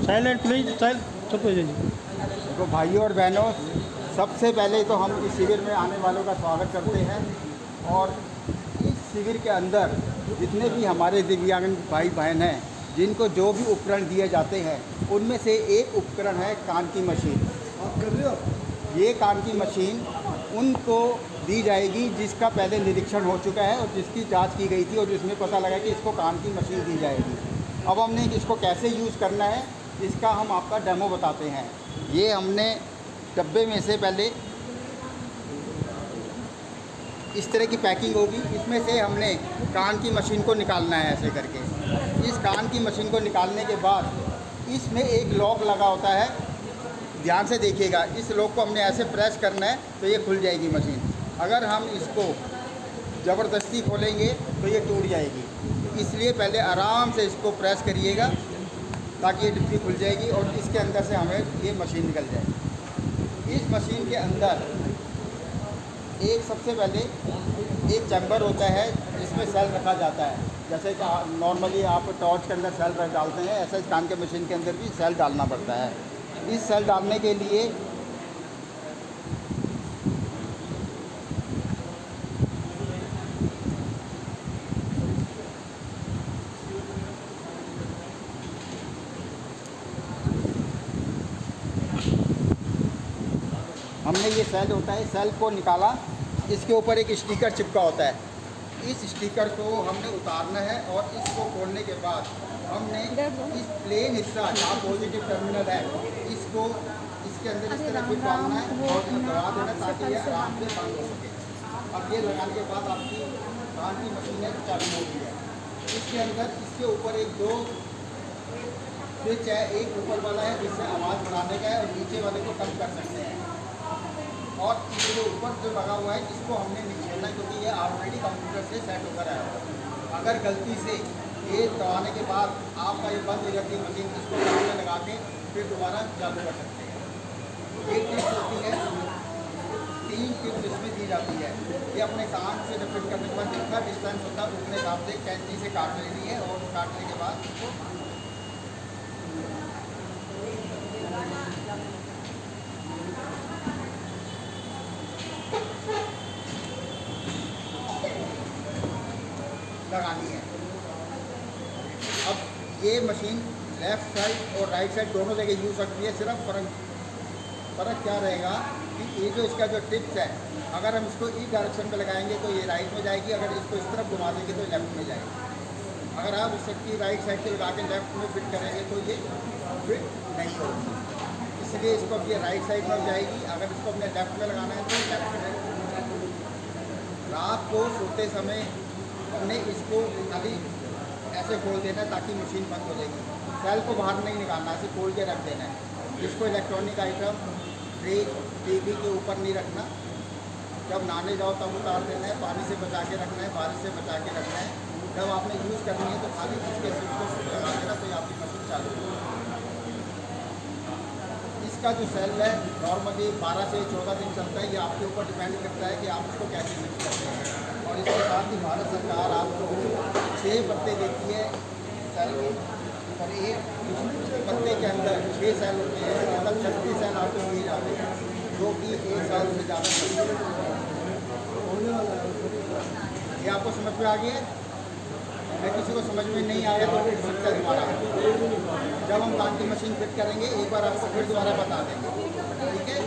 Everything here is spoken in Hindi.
साइलेंट प्लीज चुप हो जाइए। तो भाइयों और बहनों, सबसे पहले तो हम इस शिविर में आने वालों का स्वागत करते हैं। और इस शिविर के अंदर जितने भी हमारे दिव्यांग भाई बहन हैं, जिनको जो भी उपकरण दिए जाते हैं, उनमें से एक उपकरण है कान की मशीन। आप कर रहे हो? ये कान की मशीन उनको दी जाएगी जिसका पहले निरीक्षण हो चुका है और जिसकी जांच की गई थी और जिसमें पता लगा कि इसको कान की मशीन दी जाएगी। अब हमने इसको कैसे यूज़ करना है, इसका हम आपका डेमो बताते हैं। ये हमने डब्बे में से पहले इस तरह की पैकिंग होगी, इसमें से हमने कान की मशीन को निकालना है ऐसे करके। इस कान की मशीन को निकालने के बाद इसमें एक लॉक लगा होता है, ध्यान से देखिएगा। इस लॉक को हमने ऐसे प्रेस करना है तो ये खुल जाएगी मशीन। अगर हम इसको ज़बरदस्ती खोलेंगे तो ये टूट जाएगी, इसलिए पहले आराम से इसको प्रेस करिएगा ताकि ये डिब्बी खुल जाएगी और इसके अंदर से हमें ये मशीन निकल जाएगी। इस मशीन के अंदर एक सबसे पहले एक चैम्बर होता है जिसमें सेल रखा जाता है। जैसे कि नॉर्मली आप टॉर्च के अंदर सेल डालते हैं, ऐसा इस कान के मशीन के अंदर भी सेल डालना पड़ता है। इस सेल डालने के लिए हमने ये सेल होता है, सेल को निकाला, इसके ऊपर एक स्टिकर चिपका होता है। इस स्टिकर को हमने उतारना है और इसको खोलने के बाद हमने इस प्लेन हिस्सा जहाँ पॉजिटिव टर्मिनल है, इसको इसके अंदर इस तरह फिट डालना है और दबा देना ताकि ये आराम से बंद हो सके। अब ये लगाने के बाद आपकी कान की मशीन है चालू हो गई है। इसके अंदर इसके ऊपर एक दो स्विच है, एक ऊपर वाला है जिससे आवाज़ बढ़ाने का है और नीचे वाले को कम कर सकते हैं। और इसके ऊपर जो लगा हुआ है इसको हमने नहीं छेड़ना क्योंकि ये ऑलरेडी कंप्यूटर से सेट होकर आया है। अगर गलती से ये दबाने के बाद आपका ये बंद हो जाती है मशीन, इसको कान में लगा के फिर दोबारा चालू कर सकते हैं। ये टिप्स होती है, 3 टिप्स इसमें दी जाती है। ये अपने कान से जब फिट करने के बाद जितना डिस्टेंस होता है उतने हिसाब से कैंची से काट लेनी है और काटने के बाद लगानी है। अब ये मशीन लेफ़्ट साइड और राइट साइड दोनों जगह यूज़ सकती है। सिर्फ फ़र्क क्या रहेगा कि ये जो इसका जो टिप्स है, अगर हम इसको इस डायरेक्शन में लगाएंगे तो ये राइट में जाएगी, अगर इसको इस तरफ घुमा देंगे तो लेफ़्ट में जाएगी। अगर आप इसकी राइट साइड से लगा के लेफ़्ट में फिट करेंगे तो ये फिट नहीं होगी, इसलिए इसको अब ये राइट साइड में जाएगी। अगर इसको अपने लेफ़्ट में लगाना है तो लेफ़्ट में। रात को सोते समय हमने इसको खाली ऐसे खोल देना है ताकि मशीन बंद हो जाएगी। सेल को बाहर नहीं निकालना, ऐसे खोल के रख देना है। इसको इलेक्ट्रॉनिक आइटम, फ्रिज, टीवी के ऊपर नहीं रखना। जब नहाने जाओ तब उतार देना है, पानी से बचा के रखना है, बारिश से बचा के रखना है। जब आपने यूज़ करनी है तो खाली इसके स्विच को लगा देना तो ये आपकी मशीन चालू होगी। इसका जो सेल है नॉर्मली 12 से 14 दिन चलता है, ये आपके ऊपर डिपेंड करता है कि आप इसको कैसे यूज़ करते हैं। और इसके साथ ही भारत सरकार आपको 6 पत्ते देती है सेल के, और एक पत्ते के अंदर 6 सेल होते हैं, मतलब 36 सेल आपको दिए जाते हैं, जो कि 1 साल से ज़्यादा चलते हैं। ये आपको समझ में आ गया है? अगर किसी को समझ में नहीं आया तो फिर सकता है दोबारा। जब हम कान की मशीन फिट करेंगे एक बार आपको फिर दोबारा बता देंगे, ठीक है?